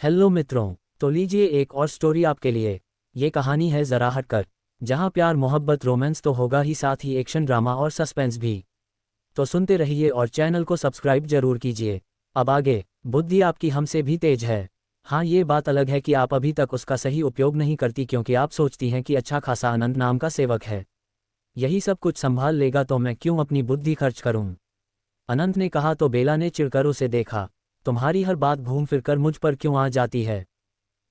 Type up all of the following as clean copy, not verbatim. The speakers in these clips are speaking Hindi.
हेलो मित्रों। तो लीजिए एक और स्टोरी आपके लिए। ये कहानी है ज़रा हटकर, जहाँ प्यार मोहब्बत रोमांस तो होगा ही, साथ ही एक्शन ड्रामा और सस्पेंस भी। तो सुनते रहिए और चैनल को सब्सक्राइब जरूर कीजिए। अब आगे। बुद्धि आपकी हमसे भी तेज है। हाँ, ये बात अलग है कि आप अभी तक उसका सही उपयोग नहीं करती, क्योंकि आप सोचती हैं कि अच्छा खासा अनंत नाम का सेवक है, यही सब कुछ संभाल लेगा, तो मैं क्यों अपनी बुद्धि खर्च करूं। अनंत ने कहा। तो बेला ने चिढ़कर उसे देखा। तुम्हारी हर बात घूम फिरकर मुझ पर क्यों आ जाती है?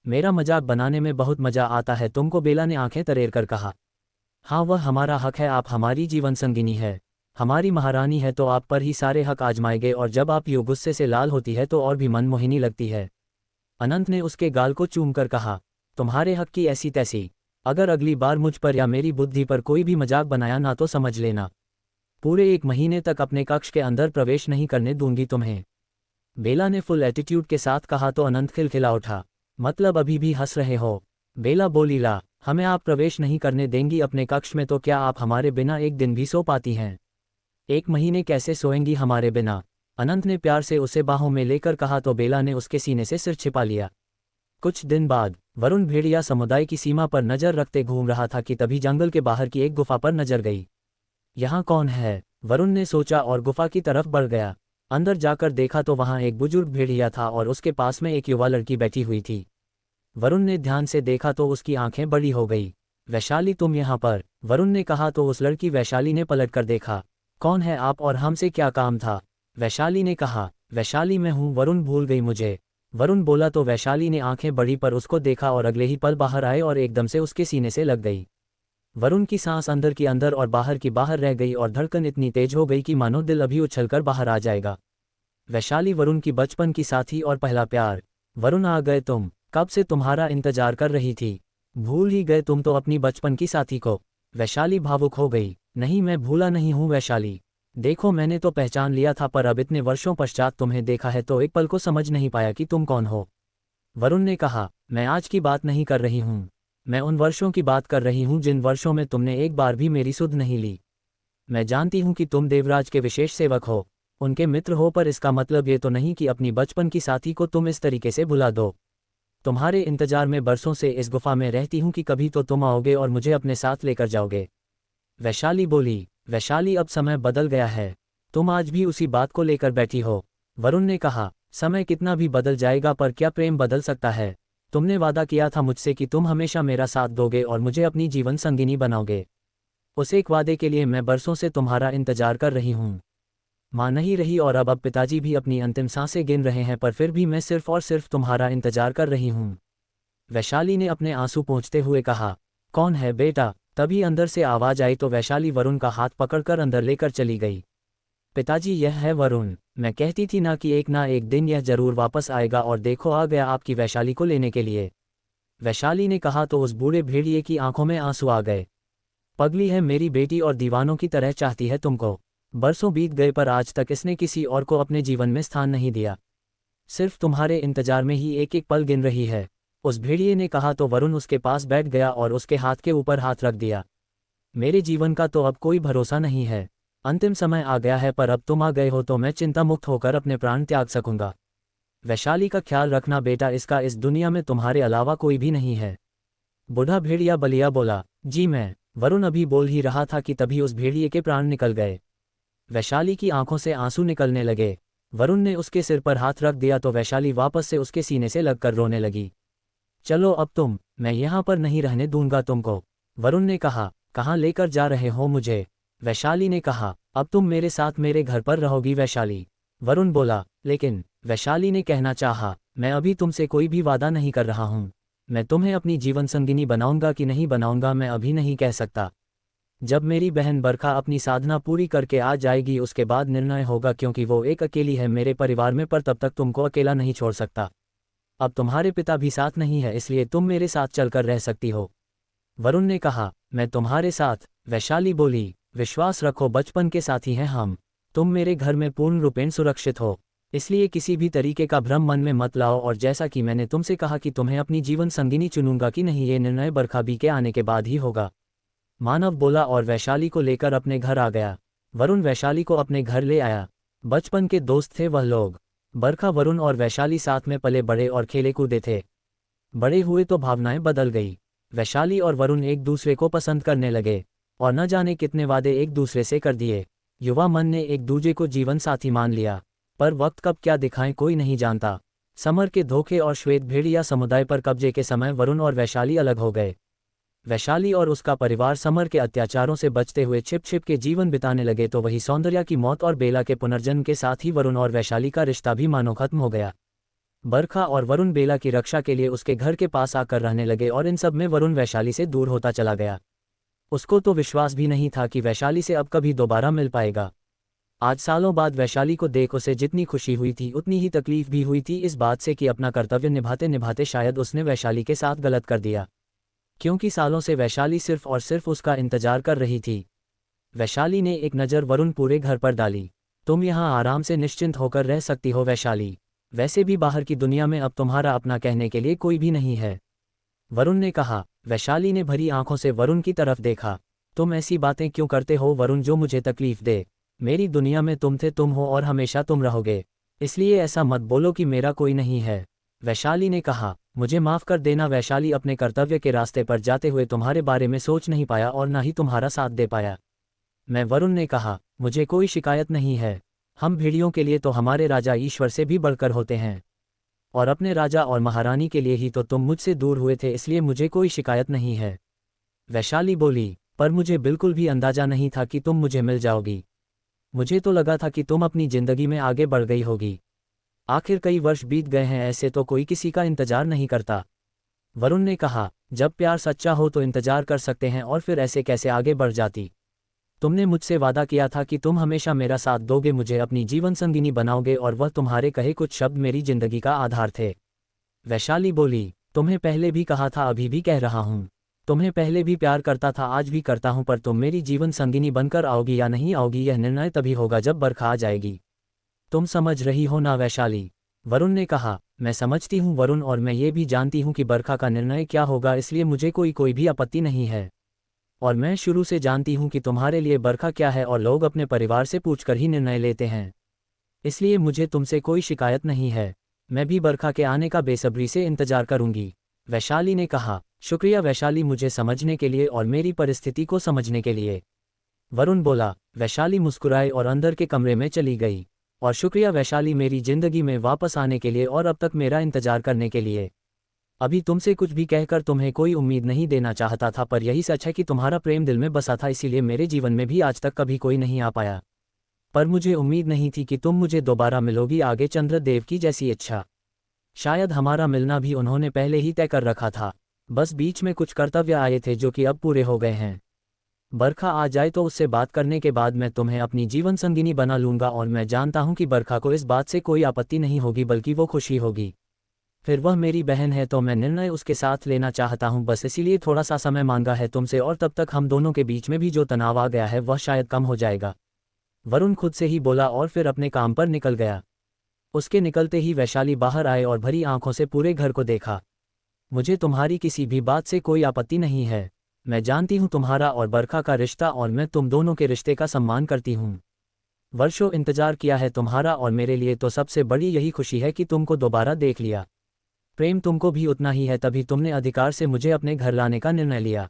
मेरा मजाक बनाने में बहुत मजा आता है तुमको, बेला ने आंखें तरेर कर कहा। हाँ, वह हमारा हक है, आप हमारी जीवन संगिनी है, हमारी महारानी है, तो आप पर ही सारे हक आजमाए गए, और जब आप यूं गुस्से से लाल होती है तो और भी मनमोहिनी लगती है। अनंत ने उसके गाल को चूम कर कहा। तुम्हारे हक की ऐसी तैसी। अगर अगली बार मुझ पर या मेरी बुद्धि पर कोई भी मजाक बनाया ना, तो समझ लेना पूरे 1 महीने तक अपने कक्ष के अंदर प्रवेश नहीं करने दूंगी तुम्हें, बेला ने फुल एटीट्यूड के साथ कहा। तो अनंत खिलखिला उठा। मतलब अभी भी हंस रहे हो? बेला बोली। ला, हमें आप प्रवेश नहीं करने देंगी अपने कक्ष में, तो क्या आप हमारे बिना एक दिन भी सो पाती हैं? 1 महीने कैसे सोएंगी हमारे बिना? अनंत ने प्यार से उसे बाहों में लेकर कहा। तो बेला ने उसके सीने से सिर छिपा लिया। कुछ दिन बाद वरुण भेड़िया समुदाय की सीमा पर नजर रखते घूम रहा था कि तभी जंगल के बाहर की एक गुफा पर नजर गई। यहाँ कौन है? वरुण ने सोचा और गुफा की तरफ बढ़ गया। अंदर जाकर देखा तो वहां एक बुजुर्ग भेड़िया था और उसके पास में एक युवा लड़की बैठी हुई थी। वरुण ने ध्यान से देखा तो उसकी आंखें बड़ी हो गई। वैशाली, तुम यहाँ पर? वरुण ने कहा। तो उस लड़की वैशाली ने पलटकर देखा। कौन है आप और हमसे क्या काम था? वैशाली ने कहा। वैशाली मैं हूँ, वरुण भूल गई मुझे? वरुण बोला। तो वैशाली ने आंखें बड़ी पर उसको देखा और अगले ही पल बाहर आए और एकदम से उसके सीने से लग गई। वरुण की सांस अंदर की अंदर और बाहर की बाहर रह गई और धड़कन इतनी तेज हो गई कि मानो दिल अभी उछलकर बाहर आ जाएगा। वैशाली, वरुण की बचपन की साथी और पहला प्यार। वरुण, आ गए तुम? कब से तुम्हारा इंतजार कर रही थी। भूल ही गए तुम तो अपनी बचपन की साथी को? वैशाली भावुक हो गई। नहीं, मैं भूला नहीं हूँ वैशाली। देखो, मैंने तो पहचान लिया था, पर अब इतने वर्षों पश्चात तुम्हें देखा है तो एक पल को समझ नहीं पाया कि तुम कौन हो। वरुण ने कहा। मैं आज की बात नहीं कर रही हूँ, मैं उन वर्षों की बात कर रही हूँ जिन वर्षों में तुमने एक बार भी मेरी सुध नहीं ली। मैं जानती हूँ कि तुम देवराज के विशेष सेवक हो, उनके मित्र हो, पर इसका मतलब ये तो नहीं कि अपनी बचपन की साथी को तुम इस तरीके से भुला दो। तुम्हारे इंतजार में बरसों से इस गुफा में रहती हूँ कि कभी तो तुम आओगे और मुझे अपने साथ लेकर जाओगे। वैशाली बोली। वैशाली, अब समय बदल गया है, तुम आज भी उसी बात को लेकर बैठी हो। वरुण ने कहा। समय कितना भी बदल जाएगा, पर क्या प्रेम बदल सकता है? तुमने वादा किया था मुझसे कि तुम हमेशा मेरा साथ दोगे और मुझे अपनी जीवन संगिनी बनाओगे। उस एक वादे के लिए मैं बरसों से तुम्हारा इंतजार कर रही हूँ। माँ नहीं रही और अब पिताजी भी अपनी अंतिम सांसें गिन रहे हैं, पर फिर भी मैं सिर्फ और सिर्फ तुम्हारा इंतजार कर रही हूँ। वैशाली ने अपने आंसू पोंछते हुए कहा। कौन है बेटा? तभी अंदर से आवाज आई तो वैशाली वरुण का हाथ पकड़कर अंदर लेकर चली गई। पिताजी, यह है वरुण। मैं कहती थी ना एक दिन यह जरूर वापस आएगा, और देखो आ गया आपकी वैशाली को लेने के लिए। वैशाली ने कहा। तो उस बूढ़े भेड़िए की आंखों में आंसू आ गए। पगली है मेरी बेटी और दीवानों की तरह चाहती है तुमको। बरसों बीत गए पर आज तक इसने किसी और को अपने जीवन में स्थान नहीं दिया, सिर्फ तुम्हारे इंतजार में ही एक एक पल गिन रही है, उस भेड़िए ने कहा। तो वरुण उसके पास बैठ गया और उसके हाथ के ऊपर हाथ रख दिया। मेरे जीवन का तो अब कोई भरोसा नहीं है, अंतिम समय आ गया है, पर अब तुम आ गए हो तो मैं चिंता मुक्त होकर अपने प्राण त्याग सकूंगा। वैशाली का ख्याल रखना बेटा, इसका इस दुनिया में तुम्हारे अलावा कोई भी नहीं है। बूढ़ा भेड़िया बलिया बोला। जी मैं। वरुण अभी बोल ही रहा था कि तभी उस भेड़िए के प्राण निकल गए। वैशाली की आंखों से आंसू निकलने लगे। वरुण ने उसके सिर पर हाथ रख दिया तो वैशाली वापस से उसके सीने से लगकर रोने लगी। चलो अब तुम, मैं यहाँ पर नहीं रहने दूंगा तुमको। वरुण ने कहा। कहाँ लेकर जा रहे हो मुझे? वैशाली ने कहा। अब तुम मेरे साथ मेरे घर पर रहोगी वैशाली। वरुण बोला। लेकिन, वैशाली ने कहना चाहा, मैं अभी तुमसे कोई भी वादा नहीं कर रहा हूँ। मैं तुम्हें अपनी जीवन संगिनी बनाऊंगा कि नहीं बनाऊंगा मैं अभी नहीं कह सकता। जब मेरी बहन बरखा अपनी साधना पूरी करके आ जाएगी उसके बाद निर्णय होगा, क्योंकि वो एक अकेली है मेरे परिवार में, पर तब तक तुमको अकेला नहीं छोड़ सकता। अब तुम्हारे पिता भी साथ नहीं है, इसलिए तुम मेरे साथ चलकर रह सकती हो। वरुण ने कहा। मैं तुम्हारे साथ? वैशाली बोली। विश्वास रखो, बचपन के साथी हैं हम। तुम मेरे घर में पूर्ण रूपेण सुरक्षित हो, इसलिए किसी भी तरीके का भ्रम मन में मत लाओ, और जैसा कि मैंने तुमसे कहा कि तुम्हें अपनी जीवन संगिनी चुनूंगा कि नहीं, ये निर्णय बरखा बी के आने के बाद ही होगा। मानव बोला और वैशाली को लेकर अपने घर आ गया। वरुण वैशाली को अपने घर ले आया। बचपन के दोस्त थे वह लोग। बरखा, वरुण और वैशाली साथ में पले बड़े और खेले कूदे थे। बड़े हुए तो भावनाएं बदल गई। वैशाली और वरुण एक दूसरे को पसंद करने लगे और न जाने कितने वादे एक दूसरे से कर दिए। युवा मन ने एक दूजे को जीवन साथी मान लिया, पर वक्त कब क्या दिखाए कोई नहीं जानता। समर के धोखे और श्वेत भेड़िया समुदाय पर कब्जे के समय वरुण और वैशाली अलग हो गए। वैशाली और उसका परिवार समर के अत्याचारों से बचते हुए छिप छिप के जीवन बिताने लगे, तो वही सौंदर्या की मौत और बेला के पुनर्जन्म के साथ ही वरुण और वैशाली का रिश्ता भी मानो खत्म हो गया। बरखा और वरुण बेला की रक्षा के लिए उसके घर के पास आकर रहने लगे और इन सब में वरुण वैशाली से दूर होता चला गया। उसको तो विश्वास भी नहीं था कि वैशाली से अब कभी दोबारा मिल पाएगा। आज सालों बाद वैशाली को देख उसे जितनी खुशी हुई थी उतनी ही तकलीफ भी हुई थी, इस बात से कि अपना कर्तव्य निभाते निभाते शायद उसने वैशाली के साथ गलत कर दिया, क्योंकि सालों से वैशाली सिर्फ और सिर्फ उसका इंतजार कर रही थी। वैशाली ने एक नज़र वरुण पूरे घर पर डाली। तुम यहाँ आराम से निश्चिंत होकर रह सकती हो वैशाली, वैसे भी बाहर की दुनिया में अब तुम्हारा अपना कहने के लिए कोई भी नहीं है, वरुण ने कहा। वैशाली ने भरी आंखों से वरुण की तरफ देखा। तुम ऐसी बातें क्यों करते हो वरुण जो मुझे तकलीफ दे? मेरी दुनिया में तुम थे, तुम हो और हमेशा तुम रहोगे, इसलिए ऐसा मत बोलो कि मेरा कोई नहीं है, वैशाली ने कहा। मुझे माफ़ कर देना वैशाली, अपने कर्तव्य के रास्ते पर जाते हुए तुम्हारे बारे में सोच नहीं पाया और ना ही तुम्हारा साथ दे पाया मैं, वरुण ने कहा। मुझे कोई शिकायत नहीं है, हम भेड़ियों के लिए तो हमारे राजा ईश्वर से भी बढ़कर होते हैं, और अपने राजा और महारानी के लिए ही तो तुम मुझसे दूर हुए थे, इसलिए मुझे कोई शिकायत नहीं है, वैशाली बोली। पर मुझे बिल्कुल भी अंदाजा नहीं था कि तुम मुझे मिल जाओगी। मुझे तो लगा था कि तुम अपनी जिंदगी में आगे बढ़ गई होगी। आखिर कई वर्ष बीत गए हैं, ऐसे तो कोई किसी का इंतजार नहीं करता, वरुण ने कहा। जब प्यार सच्चा हो तो इंतजार कर सकते हैं, और फिर ऐसे कैसे आगे बढ़ जाती? तुमने मुझसे वादा किया था कि तुम हमेशा मेरा साथ दोगे, मुझे अपनी जीवन संगिनी बनाओगे, और वह तुम्हारे कहे कुछ शब्द मेरी जिंदगी का आधार थे, वैशाली बोली। तुम्हें पहले भी कहा था, अभी भी कह रहा हूँ, तुम्हें पहले भी प्यार करता था, आज भी करता हूँ, पर तुम मेरी जीवन संगिनी बनकर आओगी या नहीं आओगी यह निर्णय तभी होगा जब बरखा आ जाएगी। तुम समझ रही हो ना वैशाली? वरुण ने कहा। मैं समझती हूँ वरुण, और मैं ये भी जानती हूँ कि बरखा का निर्णय क्या होगा, इसलिए मुझे कोई भी आपत्ति नहीं है, और मैं शुरू से जानती हूँ कि तुम्हारे लिए बरखा क्या है, और लोग अपने परिवार से पूछकर ही निर्णय लेते हैं, इसलिए मुझे तुमसे कोई शिकायत नहीं है। मैं भी बरखा के आने का बेसब्री से इंतजार करूंगी, वैशाली ने कहा। शुक्रिया वैशाली, मुझे समझने के लिए और मेरी परिस्थिति को समझने के लिए, वरुण बोला। वैशाली मुस्कुराई और अंदर के कमरे में चली गई। और शुक्रिया वैशाली, मेरी जिंदगी में वापस आने के लिए और अब तक मेरा इंतजार करने के लिए। अभी तुमसे कुछ भी कहकर तुम्हें कोई उम्मीद नहीं देना चाहता था, पर यही सच है कि तुम्हारा प्रेम दिल में बसा था, इसीलिए मेरे जीवन में भी आज तक कभी कोई नहीं आ पाया, पर मुझे उम्मीद नहीं थी कि तुम मुझे दोबारा मिलोगी आगे चंद्रदेव की जैसी इच्छा। शायद हमारा मिलना भी उन्होंने पहले ही तय कर रखा था, बस बीच में कुछ कर्तव्य आए थे जो कि अब पूरे हो गए हैं। बरखा आ जाए तो उससे बात करने के बाद मैं तुम्हें अपनी जीवन संगिनी बना लूंगा, और मैं जानता हूं कि बरखा को इस बात से कोई आपत्ति नहीं होगी, बल्कि वो खुशी होगी। फिर वह मेरी बहन है, तो मैं निर्णय उसके साथ लेना चाहता हूं, बस इसीलिए थोड़ा सा समय मांगा है तुमसे, और तब तक हम दोनों के बीच में भी जो तनाव आ गया है वह शायद कम हो जाएगा, वरुण खुद से ही बोला, और फिर अपने काम पर निकल गया। उसके निकलते ही वैशाली बाहर आए और भरी आंखों से पूरे घर को देखा। मुझे तुम्हारी किसी भी बात से कोई आपत्ति नहीं है, मैं जानती हूँ तुम्हारा और बरखा का रिश्ता, और मैं तुम दोनों के रिश्ते का सम्मान करती हूँ। वर्षों इंतजार किया है तुम्हारा, और मेरे लिए तो सबसे बड़ी यही खुशी है कि तुमको दोबारा देख लिया। प्रेम तुमको भी उतना ही है, तभी तुमने अधिकार से मुझे अपने घर लाने का निर्णय लिया।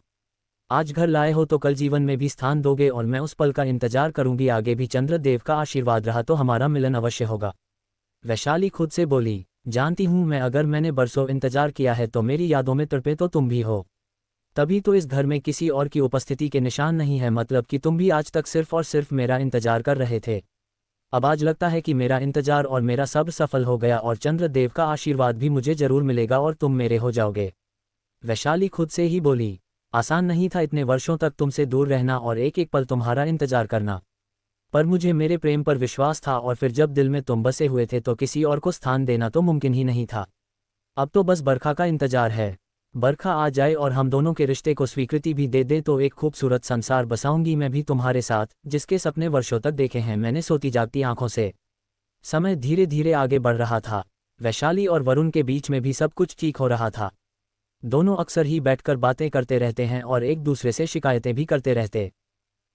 आज घर लाए हो तो कल जीवन में भी स्थान दोगे, और मैं उस पल का इंतजार करूंगी। आगे भी चंद्रदेव का आशीर्वाद रहा तो हमारा मिलन अवश्य होगा, वैशाली खुद से बोली। जानती हूँ मैं, अगर मैंने बरसों इंतजार किया है तो मेरी यादों में तड़पे तो तुम भी हो, तभी तो इस घर में किसी और की उपस्थिति के निशान नहीं है, मतलब कि तुम भी आज तक सिर्फ और सिर्फ मेरा इंतजार कर रहे थे। अब आज लगता है कि मेरा इंतजार और मेरा सब्र सफल हो गया, और चंद्रदेव का आशीर्वाद भी मुझे जरूर मिलेगा और तुम मेरे हो जाओगे, वैशाली खुद से ही बोली। आसान नहीं था इतने वर्षों तक तुमसे दूर रहना और एक एक पल तुम्हारा इंतजार करना, पर मुझे मेरे प्रेम पर विश्वास था, और फिर जब दिल में तुम बसे हुए थे तो किसी और को स्थान देना तो मुमकिन ही नहीं था। अब तो बस बरखा का इंतजार है, बरखा आ जाए और हम दोनों के रिश्ते को स्वीकृति भी दे दे तो एक खूबसूरत संसार बसाऊंगी मैं भी तुम्हारे साथ, जिसके सपने वर्षों तक देखे हैं मैंने सोती जागती आंखों से। समय धीरे धीरे आगे बढ़ रहा था। वैशाली और वरुण के बीच में भी सब कुछ ठीक हो रहा था। दोनों अक्सर ही बैठकर बातें करते रहते हैं और एक दूसरे से शिकायतें भी करते रहते।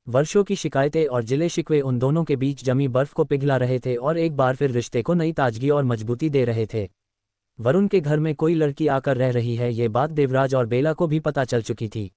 वर्षों की शिकायतें और जिले शिकवे उन दोनों के बीच जमी बर्फ को पिघला रहे थे और एक बार फिर रिश्ते को नई ताजगी और मजबूती दे रहे थे। वरुण के घर में कोई लड़की आकर रह रही है, ये बात देवराज और बेला को भी पता चल चुकी थी।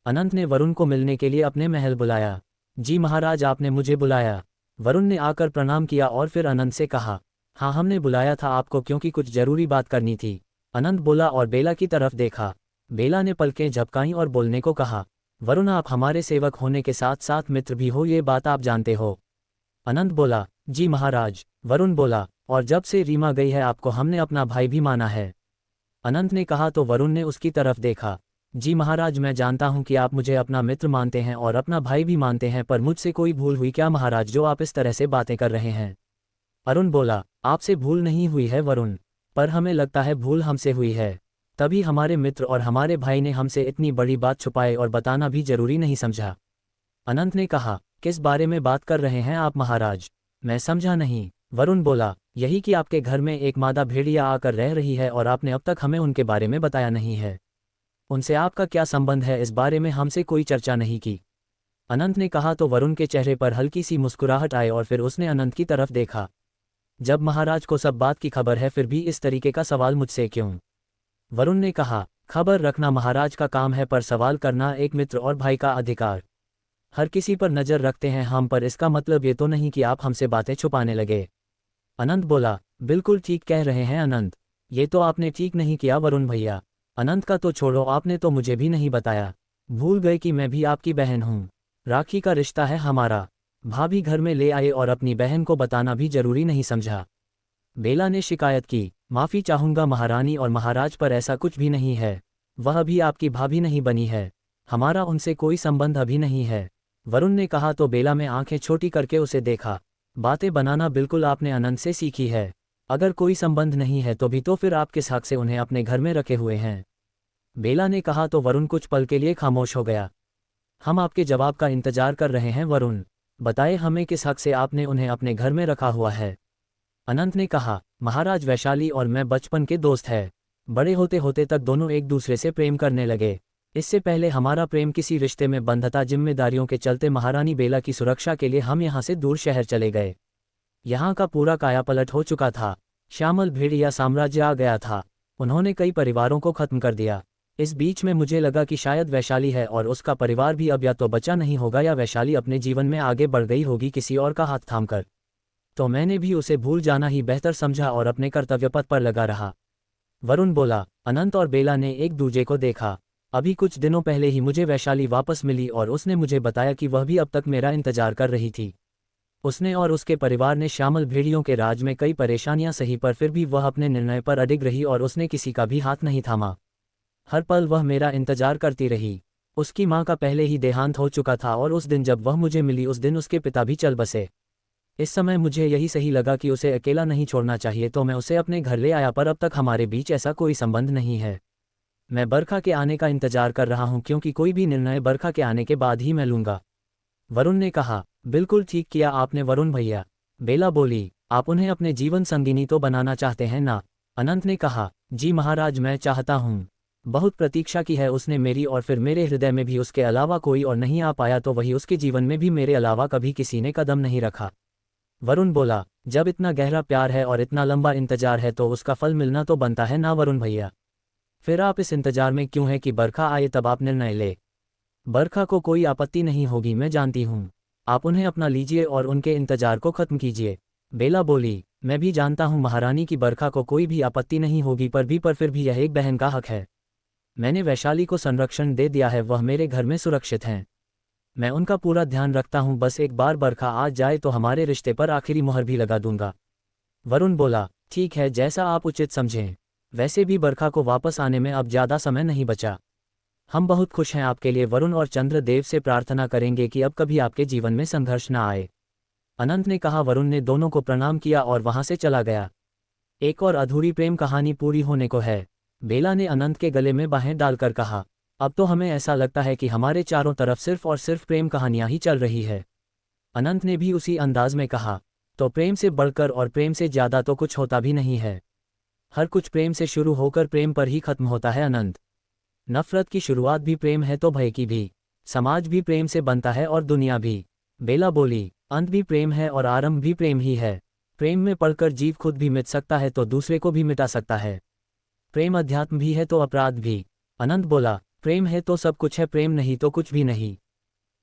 अनंत ने वरुण को मिलने के लिए अपने महल बुलाया। जी महाराज, आपने मुझे बुलाया। वरुण ने आकर प्रणाम किया और फिर अनंत से कहा, हाँ हमने बुलाया था आपको क्योंकि कुछ जरूरी बात करनी थी। अनंत बोला और बेला की तरफ देखा। बेला ने पलकें झपकाईं और बोलने को कहा, वरुण आप हमारे सेवक होने के साथ साथ मित्र भी हो, ये बात आप जानते हो। अनंत बोला, जी महाराज। वरुण बोला, और जब से रीमा गई है आपको हमने अपना भाई भी माना है। अनंत ने कहा तो वरुण ने उसकी तरफ देखा। जी महाराज, मैं जानता हूं कि आप मुझे अपना मित्र मानते हैं और अपना भाई भी मानते हैं, पर मुझसे कोई भूल हुई क्या महाराज जो आप इस तरह से बातें कर रहे हैं। अरुण बोला, आपसे भूल नहीं हुई है वरुण, पर हमें लगता है भूल हमसे हुई है। तभी हमारे मित्र और हमारे भाई ने हमसे इतनी बड़ी बात छुपाए और बताना भी जरूरी नहीं समझा। अनंत ने कहा, किस बारे में बात कर रहे हैं आप महाराज, मैं समझा नहीं। वरुण बोला, यही कि आपके घर में एक मादा भेड़िया आकर रह रही है और आपने अब तक हमें उनके बारे में बताया नहीं है। उनसे आपका क्या संबंध है, इस बारे में हमसे कोई चर्चा नहीं की। अनंत ने कहा तो वरुण के चेहरे पर हल्की सी मुस्कुराहट आई और फिर उसने अनंत की तरफ देखा। जब महाराज को सब बात की खबर है फिर भी इस तरीके का सवाल मुझसे क्यों। वरुण ने कहा, खबर रखना महाराज का काम है पर सवाल करना एक मित्र और भाई का अधिकार। हर किसी पर नजर रखते हैं हम, पर इसका मतलब ये तो नहीं कि आप हमसे बातें छुपाने लगे। अनंत बोला, बिल्कुल ठीक कह रहे हैं अनंत, ये तो आपने ठीक नहीं किया वरुण भैया। अनंत का तो छोड़ो, आपने तो मुझे भी नहीं बताया, भूल गए कि मैं भी आपकी बहन हूँ। राखी का रिश्ता है हमारा। भाभी घर में ले आए और अपनी बहन को बताना भी जरूरी नहीं समझा। बेला ने शिकायत की, माफी चाहूंगा महारानी और महाराज, पर ऐसा कुछ भी नहीं है। वह अभी आपकी भाभी नहीं बनी है, हमारा उनसे कोई संबंध अभी नहीं है। वरुण ने कहा तो बेला में आंखें छोटी करके उसे देखा। बातें बनाना बिल्कुल आपने अनंत से सीखी है। अगर कोई संबंध नहीं है तो भी तो फिर आप किस हक से उन्हें अपने घर में रखे हुए हैं। बेला ने कहा तो वरुण कुछ पल के लिए खामोश हो गया। हम आपके जवाब का इंतजार कर रहे हैं वरुण, बताए हमें किस हक से आपने उन्हें अपने घर में रखा हुआ है। अनंत ने कहा, महाराज वैशाली और मैं बचपन के दोस्त हैं। बड़े होते होते तक दोनों एक दूसरे से प्रेम करने लगे। इससे पहले हमारा प्रेम किसी रिश्ते में बंधा था, जिम्मेदारियों के चलते महारानी बेला की सुरक्षा के लिए हम यहाँ से दूर शहर चले गए। यहाँ का पूरा कायापलट हो चुका था, श्यामल भेड़िया साम्राज्य आ गया था, उन्होंने कई परिवारों को खत्म कर दिया। इस बीच में मुझे लगा कि शायद वैशाली है और उसका परिवार भी अब या तो बचा नहीं होगा या वैशाली अपने जीवन में आगे बढ़ गई होगी किसी और का हाथ थामकर। तो मैंने भी उसे भूल जाना ही बेहतर समझा और अपने कर्तव्य पथ पर लगा रहा। वरुण बोला। अनंत और बेला ने एक दूजे को देखा। अभी कुछ दिनों पहले ही मुझे वैशाली वापस मिली और उसने मुझे बताया कि वह भी अब तक मेरा इंतजार कर रही थी। उसने और उसके परिवार ने श्यामल भेड़ियों के राज में कई परेशानियां सही, पर फिर भी वह अपने निर्णय पर अडिग रही और उसने किसी का भी हाथ नहीं थामा। हर पल वह मेरा इंतजार करती रही। उसकी माँ का पहले ही देहांत हो चुका था और उस दिन जब वह मुझे मिली उस दिन उसके पिता भी चल बसे। इस समय मुझे यही सही लगा कि उसे अकेला नहीं छोड़ना चाहिए, तो मैं उसे अपने घर ले आया, पर अब तक हमारे बीच ऐसा कोई संबंध नहीं है। मैं बरखा के आने का इंतजार कर रहा हूं, क्योंकि कोई भी निर्णय बरखा के आने के बाद ही मैं लूंगा। वरुण ने कहा। बिल्कुल ठीक किया आपने वरुण भैया। बेला बोली। आप उन्हें अपने जीवन संगिनी तो बनाना चाहते हैं ना? अनंत ने कहा। जी महाराज, मैं चाहता हूँ। बहुत प्रतीक्षा की है उसने मेरी, और फिर मेरे हृदय में भी उसके अलावा कोई और नहीं आ पाया, तो वही उसके जीवन में भी मेरे अलावा कभी किसी ने कदम नहीं रखा। वरुण बोला। जब इतना गहरा प्यार है और इतना लंबा इंतजार है तो उसका फल मिलना तो बनता है ना वरुण भैया? फिर आप इस इंतजार में क्यों है कि बरखा आए तब आप निर्णय ले? बरखा को कोई आपत्ति नहीं होगी, मैं जानती हूँ। आप उन्हें अपना लीजिए और उनके इंतजार को खत्म कीजिए। बेला बोली। मैं भी जानता हूँ महारानी की बरखा को कोई भी आपत्ति नहीं होगी, पर फिर भी यह एक बहन का हक है। मैंने वैशाली को संरक्षण दे दिया है, वह मेरे घर में सुरक्षित हैं। मैं उनका पूरा ध्यान रखता हूँ, बस एक बार बरखा आ जाए तो हमारे रिश्ते पर आखिरी मुहर भी लगा दूंगा। वरुण बोला। ठीक है, जैसा आप उचित समझें। वैसे भी बरखा को वापस आने में अब ज़्यादा समय नहीं बचा। हम बहुत खुश हैं आपके लिए वरुण, और चंद्रदेव से प्रार्थना करेंगे कि अब कभी आपके जीवन में संघर्ष न आए। अनंत ने कहा। वरुण ने दोनों को प्रणाम किया और वहां से चला गया। एक और अधूरी प्रेम कहानी पूरी होने को है, बेला ने अनंत के गले में बाहें डालकर कहा। अब तो हमें ऐसा लगता है कि हमारे चारों तरफ सिर्फ और सिर्फ प्रेम कहानियां ही चल रही है। अनंत ने भी उसी अंदाज में कहा। तो प्रेम से बढ़कर और प्रेम से ज्यादा तो कुछ होता भी नहीं है। हर कुछ प्रेम से शुरू होकर प्रेम पर ही खत्म होता है अनंत। नफरत की शुरुआत भी प्रेम है तो भय की भी। समाज भी प्रेम से बनता है और दुनिया भी। बेला बोली, अंत भी प्रेम है और आरंभ भी प्रेम ही है। प्रेम में पड़कर जीव खुद भी मिट सकता है तो दूसरे को भी मिटा सकता है। प्रेम अध्यात्म भी है तो अपराध भी। अनंत बोला, प्रेम है तो सब कुछ है, प्रेम नहीं तो कुछ भी नहीं।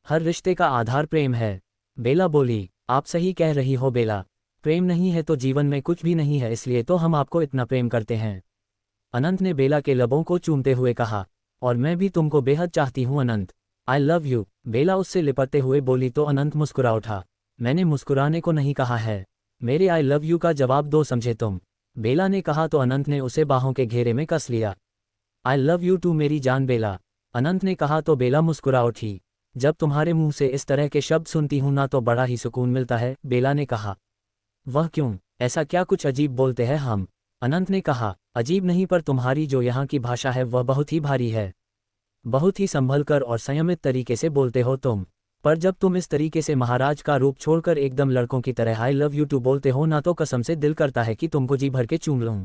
हर रिश्ते का आधार प्रेम है। बेला बोली, आप सही कह रही हो बेला। प्रेम नहीं है तो जीवन में कुछ भी नहीं है, इसलिए तो हम आपको इतना प्रेम करते हैं। अनंत ने बेला के लबों को चूमते हुए कहा, और मैं भी तुमको बेहद चाहती हूँ अनंत। I love you. बेला उससे लिपटते हुए बोली तो अनंत मुस्कुरा उठा। मैंने मुस्कुराने को नहीं कहा है, मेरे आई लव यू का जवाब दो, समझे तुम। बेला ने कहा तो अनंत ने उसे बाहों के घेरे में कस लिया। आई लव यू टू मेरी जान बेला, अनंत ने कहा तो बेला मुस्कुरा उठी। जब तुम्हारे मुंह से इस तरह के शब्द सुनती हूं ना तो बड़ा ही सुकून मिलता है, बेला ने कहा। वह क्यों, ऐसा क्या कुछ अजीब बोलते हैं हम? अनंत ने कहा, अजीब नहीं पर तुम्हारी जो यहाँ की भाषा है वह बहुत ही भारी है। बहुत ही संभल कर और संयमित तरीके से बोलते हो तुम, पर जब तुम इस तरीके से महाराज का रूप छोड़कर एकदम लड़कों की तरह आई लव यू टू बोलते हो ना तो कसम से दिल करता है कि तुमको जी भर के चूम लूं।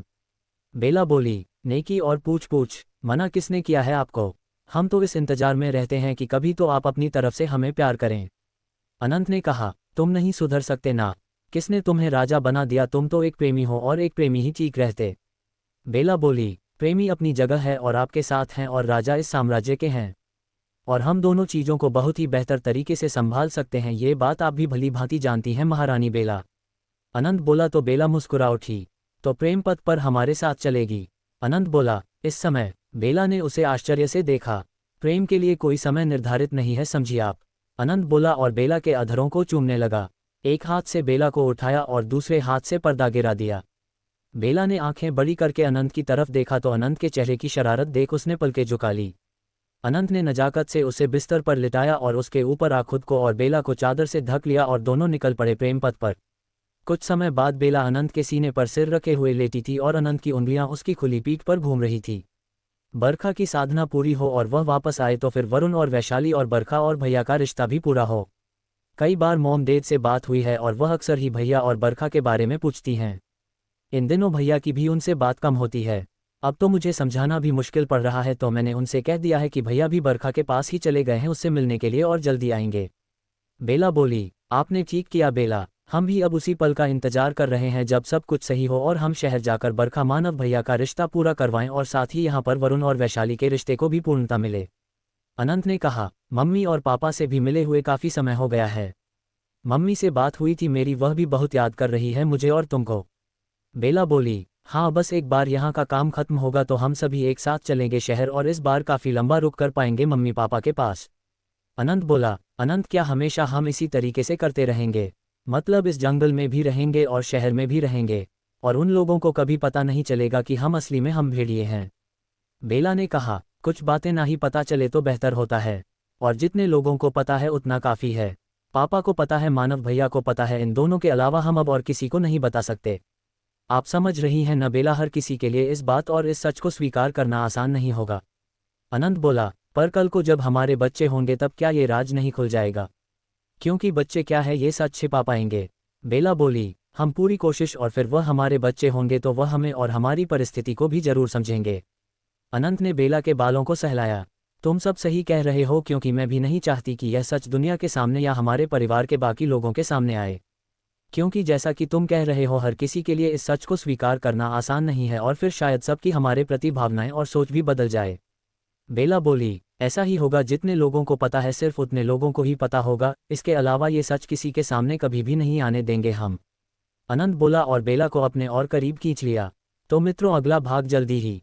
बेला बोली, नेकी और पूछ पूछ, मना किसने किया है आपको? हम तो इस इंतजार में रहते हैं कि कभी तो आप अपनी तरफ से हमें प्यार करें। अनंत ने कहा, तुम नहीं सुधर सकते ना। किसने तुम्हें राजा बना दिया? तुम तो एक प्रेमी हो और एक प्रेमी ही ठीक रहते। बेला बोली, प्रेमी अपनी जगह है और आपके साथ हैं और राजा इस साम्राज्य के हैं, और हम दोनों चीज़ों को बहुत ही बेहतर तरीके से संभाल सकते हैं, ये बात आप भी भली भांति जानती हैं महारानी बेला। अनंत बोला तो बेला मुस्कुरा उठी। तो प्रेम पथ पर हमारे साथ चलेगी? अनंत बोला। इस समय बेला ने उसे आश्चर्य से देखा। प्रेम के लिए कोई समय निर्धारित नहीं है, समझिए आप, अनंत बोला और बेला के अधरों को चूमने लगा। एक हाथ से बेला को उठाया और दूसरे हाथ से पर्दा गिरा दिया। बेला ने आंखें बड़ी करके अनंत की तरफ देखा तो अनंत के चेहरे की शरारत देख उसने पलकें झुका ली। अनंत ने नजाकत से उसे बिस्तर पर लिटाया और उसके ऊपर आ खुद को और बेला को चादर से ढक लिया और दोनों निकल पड़े प्रेम पथ पर। कुछ समय बाद बेला अनंत के सीने पर सिर रखे हुए लेटी थी और अनंत की उंगलियां उसकी खुली पीठ पर घूम रही थी। बरखा की साधना पूरी हो और वह वापस आए तो फिर वरुण और वैशाली और बरखा और भैया का रिश्ता भी पूरा हो। कई बार मोमदेव से बात हुई है और वह अक्सर ही भैया और बरखा के बारे में पूछती हैं। इन दिनों भैया की भी उनसे बात कम होती है। अब तो मुझे समझाना भी मुश्किल पड़ रहा है, तो मैंने उनसे कह दिया है कि भैया भी बरखा के पास ही चले गए हैं उससे मिलने के लिए और जल्दी आएंगे। बेला बोली, आपने ठीक किया बेला, हम भी अब उसी पल का इंतजार कर रहे हैं जब सब कुछ सही हो और हम शहर जाकर बरखा मानव भैया का रिश्ता पूरा करवाएं और साथ ही यहाँ पर वरुण और वैशाली के रिश्ते को भी पूर्णता मिले। अनंत ने कहा, मम्मी और पापा से भी मिले हुए काफ़ी समय हो गया है। मम्मी से बात हुई थी मेरी, वह भी बहुत याद कर रही है मुझे और तुमको। बेला बोली, हाँ बस एक बार यहाँ का काम खत्म होगा तो हम सभी एक साथ चलेंगे शहर और इस बार काफ़ी लंबा रुक कर पाएंगे मम्मी पापा के पास। अनंत बोला, अनंत क्या हमेशा हम इसी तरीके से करते रहेंगे? मतलब इस जंगल में भी रहेंगे और शहर में भी रहेंगे, और उन लोगों को कभी पता नहीं चलेगा कि हम असली में हम भेड़िए हैं। बेला ने कहा, कुछ बातें ना ही पता चले तो बेहतर होता है, और जितने लोगों को पता है उतना काफ़ी है। पापा को पता है, मानव भैया को पता है, इन दोनों के अलावा हम अब और किसी को नहीं बता सकते। आप समझ रही हैं न बेला, हर किसी के लिए इस बात और इस सच को स्वीकार करना आसान नहीं होगा। अनंत बोला, पर कल को जब हमारे बच्चे होंगे तब क्या ये राज नहीं खुल जाएगा? क्योंकि बच्चे क्या है ये सच छिपा पाएंगे। बेला बोली, हम पूरी कोशिश, और फिर वह हमारे बच्चे होंगे तो वह हमें और हमारी परिस्थिति को भी जरूर समझेंगे। अनंत ने बेला के बालों को सहलाया। तुम सब सही कह रहे हो, क्योंकि मैं भी नहीं चाहती कि यह सच दुनिया के सामने या हमारे परिवार के बाकी लोगों के सामने आए। क्योंकि जैसा कि तुम कह रहे हो, हर किसी के लिए इस सच को स्वीकार करना आसान नहीं है और फिर शायद सबकी हमारे प्रति भावनाएं और सोच भी बदल जाए। बेला बोली, ऐसा ही होगा, जितने लोगों को पता है सिर्फ उतने लोगों को ही पता होगा, इसके अलावा ये सच किसी के सामने कभी भी नहीं आने देंगे हम। अनंत बोला और बेला को अपने और करीब खींच लिया। तो मित्रों, अगला भाग जल्दी ही